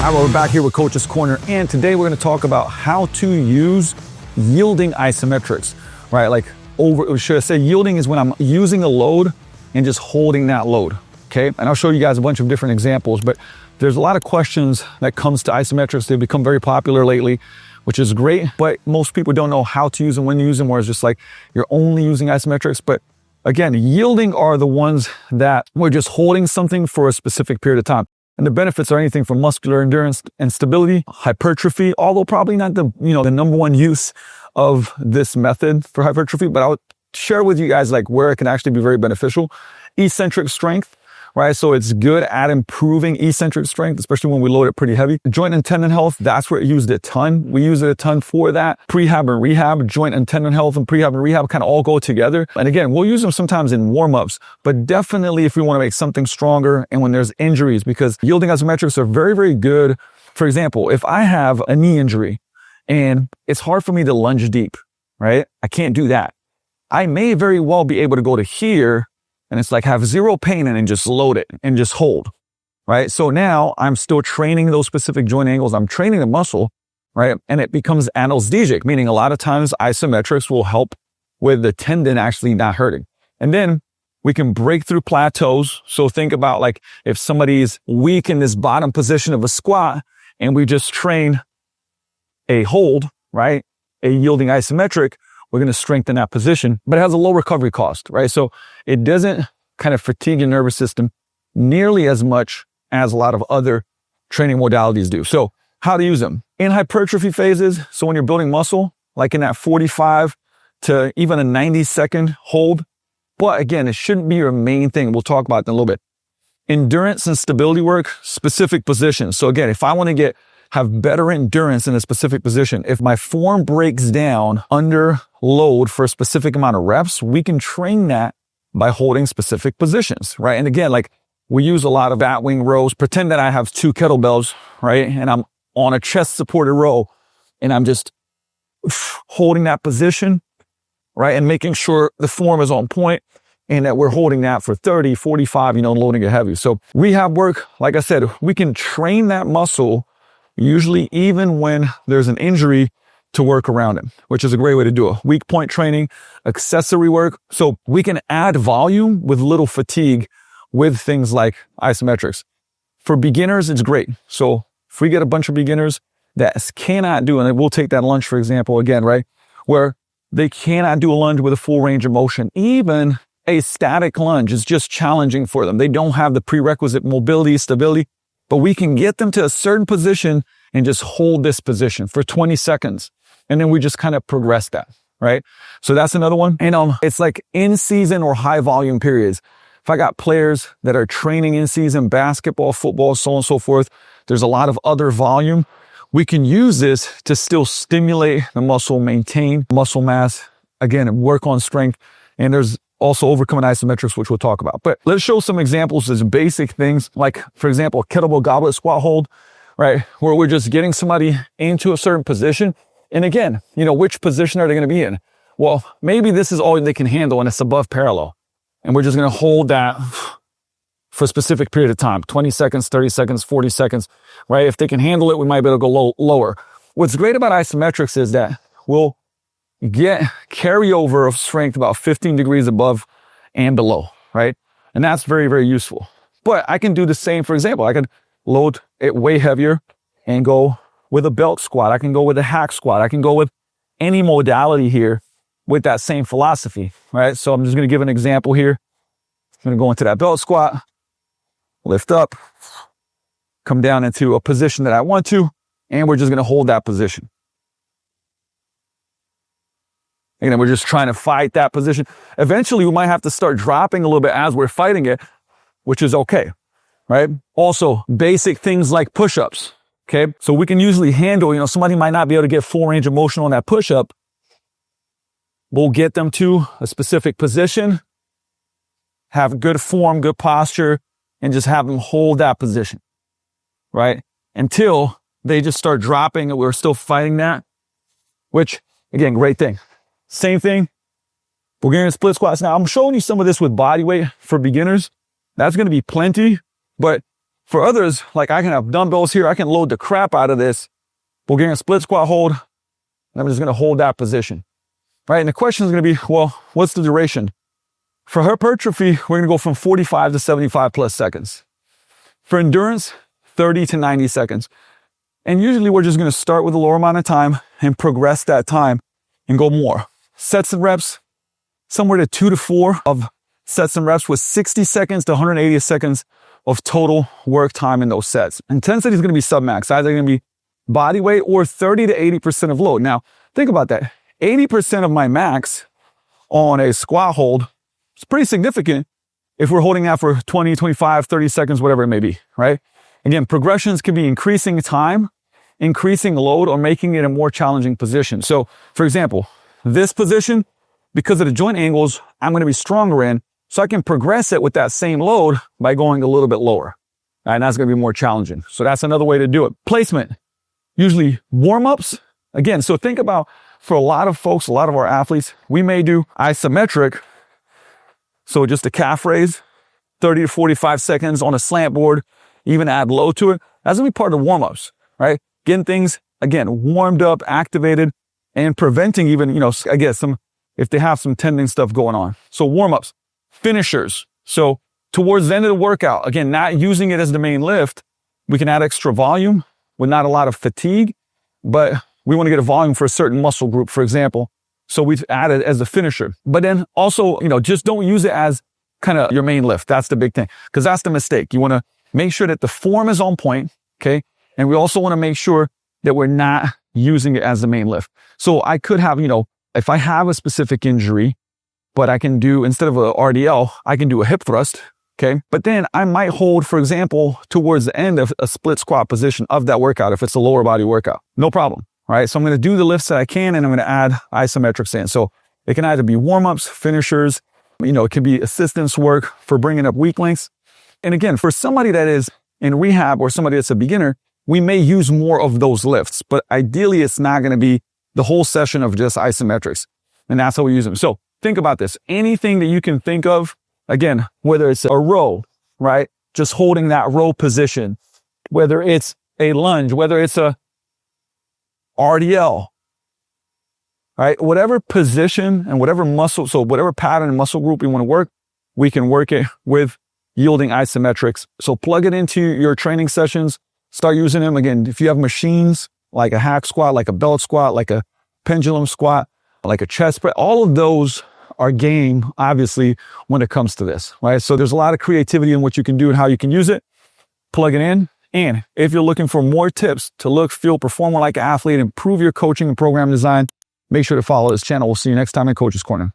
All right, we're back here with Coach's Corner, and today we're going to talk about how to use yielding isometrics, right? Like should I say yielding is when I'm using a load and just holding that load, okay? And I'll show you guys a bunch of different examples, but there's a lot of questions that comes to isometrics. They've become very popular lately, which is great, but most people don't know how to use them, when to use them, or it's just like you're only using isometrics. But again, yielding are the ones that we're just holding something for a specific period of time. And the benefits are anything from muscular endurance and stability, hypertrophy, although probably not the number one use of this method for hypertrophy, but I'll share with you guys like where it can actually be very beneficial. Eccentric strength, right? So it's good at improving eccentric strength, especially when we load it pretty heavy. Joint and tendon health, that's where it used a ton. We use it a ton for that. Prehab and rehab, joint and tendon health and prehab and rehab kind of all go together. And again, we'll use them sometimes in warm-ups, but definitely if we want to make something stronger and when there's injuries, because yielding isometrics are very, very good. For example, if I have a knee injury and it's hard for me to lunge deep, right? I can't do that. I may very well be able to go to here and it's like have zero pain and then just load it and just hold, right? So now I'm still training those specific joint angles. I'm training the muscle, right? And it becomes analgesic, meaning a lot of times isometrics will help with the tendon actually not hurting. And then we can break through plateaus. So think about like if somebody's weak in this bottom position of a squat and we just train a hold, right? A yielding isometric, we're going to strengthen that position, but it has a low recovery cost, right? So it doesn't kind of fatigue your nervous system nearly as much as a lot of other training modalities do. So how to use them in hypertrophy phases. So when you're building muscle, like in that 45 to even a 90-second hold, but again, it shouldn't be your main thing. We'll talk about that in a little bit. Endurance and stability work, specific positions. So again, if I want to have better endurance in a specific position, if my form breaks down under load for a specific amount of reps, we can train that by holding specific positions, right? And again, like we use a lot of bat wing rows. Pretend that I have 2 kettlebells, right? And I'm on a chest supported row and I'm just holding that position, right? And making sure the form is on point and that we're holding that for 30, 45, loading it heavy. So rehab work, like I said, we can train that muscle usually even when there's an injury to work around it, which is a great way to do it. Weak point training, accessory work. So we can add volume with little fatigue with things like isometrics. For beginners, it's great. So if we get a bunch of beginners that cannot do, and we'll take that lunge, for example, again, right? Where they cannot do a lunge with a full range of motion. Even a static lunge is just challenging for them. They don't have the prerequisite mobility, stability, but we can get them to a certain position and just hold this position for 20 seconds. And then we just kind of progress that, right? So that's another one. And it's like in season or high volume periods. If I got players that are training in season, basketball, football, so on and so forth, there's a lot of other volume. We can use this to still stimulate the muscle, maintain muscle mass, again, and work on strength. And there's also overcoming isometrics, which we'll talk about. But let's show some examples as basic things, like, for example, a kettlebell goblet squat hold, right? Where we're just getting somebody into a certain position. And again, which position are they going to be in? Well, maybe this is all they can handle and it's above parallel. And we're just going to hold that for a specific period of time, 20 seconds, 30 seconds, 40 seconds, right? If they can handle it, we might be able to go lower. What's great about isometrics is that we'll get carryover of strength about 15 degrees above and below, right? And that's very, very useful. But I can do the same, for example, I could load it way heavier and go with a belt squat. I can go with a hack squat. I can go with any modality here with that same philosophy, right? So I'm just going to give an example here. I'm going to go into that belt squat, lift up, come down into a position that I want to, and we're just going to hold that position. Again, we're just trying to fight that position. Eventually, we might have to start dropping a little bit as we're fighting it, which is okay, right? Also, basic things like push-ups, okay? So we can usually handle, somebody might not be able to get full range of motion on that push-up. We'll get them to a specific position, have good form, good posture, and just have them hold that position, right? Until they just start dropping and we're still fighting that, which, again, great thing. Same thing. We're getting split squats. Now, I'm showing you some of this with body weight for beginners. That's going to be plenty. But For others, like I can have dumbbells here, I can load the crap out of this. We're getting a split squat hold, and I'm just gonna hold that position, right? And the question is gonna be, well, what's the duration? For hypertrophy, we're gonna go from 45 to 75 plus seconds. For endurance, 30 to 90 seconds. And usually we're just gonna start with a lower amount of time and progress that time and go more. Sets and reps, somewhere to 2 to 4 of sets and reps with 60 seconds to 180 seconds of total work time in those sets. Intensity is gonna be sub-max, either gonna be body weight or 30 to 80% of load. Now, think about that. 80% of my max on a squat hold is pretty significant if we're holding that for 20, 25, 30 seconds, whatever it may be, right? Again, progressions can be increasing time, increasing load, or making it a more challenging position. So, for example, this position, because of the joint angles, I'm going to be stronger in, so I can progress it with that same load by going a little bit lower. And that's going to be more challenging. So that's another way to do it. Placement, usually warm-ups. Again, so think about, for a lot of folks, a lot of our athletes, we may do isometric. So just a calf raise, 30 to 45 seconds on a slant board, even add load to it. That's going to be part of warm-ups, right? Getting things, again, warmed up, activated, and preventing even, I guess, if they have some tendon stuff going on. So warm-ups, finishers. So towards the end of the workout, again, not using it as the main lift, we can add extra volume with not a lot of fatigue, but we want to get a volume for a certain muscle group, for example. So we've added as a finisher. But then also, just don't use it as kind of your main lift. That's the big thing, because that's the mistake. You want to make sure that the form is on point, okay? And we also want to make sure that we're not using it as the main lift. So I could have, if I have a specific injury, but I can do, instead of a RDL, I can do a hip thrust, okay? But then I might hold, for example, towards the end of a split squat position of that workout, if it's a lower body workout, no problem, right? So I'm going to do the lifts that I can, and I'm going to add isometrics in. So it can either be warm-ups, finishers, it can be assistance work for bringing up weak links. And again, for somebody that is in rehab or somebody that's a beginner, we may use more of those lifts, but ideally it's not going to be the whole session of just isometrics. And that's how we use them. So think about this. Anything that you can think of, again, whether it's a row, right? Just holding that row position, whether it's a lunge, whether it's a RDL, right? Whatever position and whatever muscle, so whatever pattern and muscle group you want to work, we can work it with yielding isometrics. So plug it into your training sessions, start using them. Again, if you have machines like a hack squat, like a belt squat, like a pendulum squat, like a chest press, all of those are game, obviously, when it comes to this, right? So there's a lot of creativity in what you can do and how you can use it. Plug it in. And if you're looking for more tips to look, feel, perform more like an athlete, improve your coaching and program design, make sure to follow this channel. We'll see you next time in Coach's Corner.